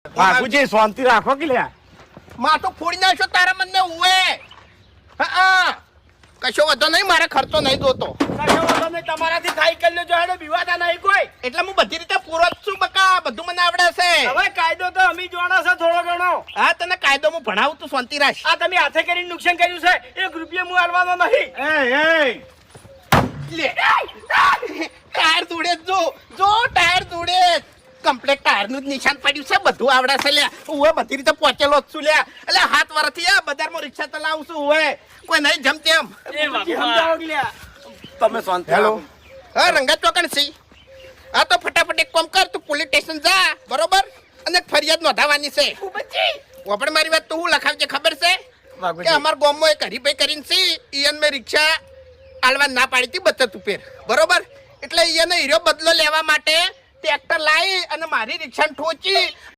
બાપુજી શાંતિ રાખો કે લ્યા માં તો ફોડી નાખશો તારા મને ઉવે હા કશો વધો નહીં મારે ખર્ચો નહીં જોતો કશો વાંધો નહીં તમારાથી થાય કરી લેજો હેડો વિવાદ નહીં કોઈ એટલે હું બધી રીતે પૂરો જ છું બકા બધું મને આવડે છે હવે કાયદો તો અમે જોણા છે થોડો ઘણો હા તને કાયદો હું ભણાવું તું શાંતિ રાખ આ તમે હાથે કરીને નુકસાન કર્યું છે 1 રૂપિયા હું આલવાનો નહીં લે ટાયર તોડે જો ટાયર તોડે કમ્પ્લીટ ટાયર નું જ નિશાન પડ્યું છે બધું આવડે છે લે હું બધી રીતે પહોંચેલો જ છું લે એટલે હાથ વર્ષથી આ બજારમાં રિક્ષા ચલાવું છું હું કોઈ નહીં જમ તેમ સમજાવો કે લ્યા તમે શાંતિ હેલો હા રંગા ચોકણ સી હા તો ફટાફટ એક કામ કર તું પોલીસ સ્ટેશન જા બરોબર અને ફરિયાદ નોંધાવાની છે આપણે મારી વાત તો હું લખાવજે ખબર છે કે અમાર ગામમાં એક હરીભાઈ કરીને છે ઈયન મેં રિક્ષા આલવા ના પાડી હતી બચત ઉપર બરોબર એટલે ઈયને હીરો બદલો લેવા માટે ટ્રેક્ટર લાવી અને મારી રિક્ષાને ઠોચી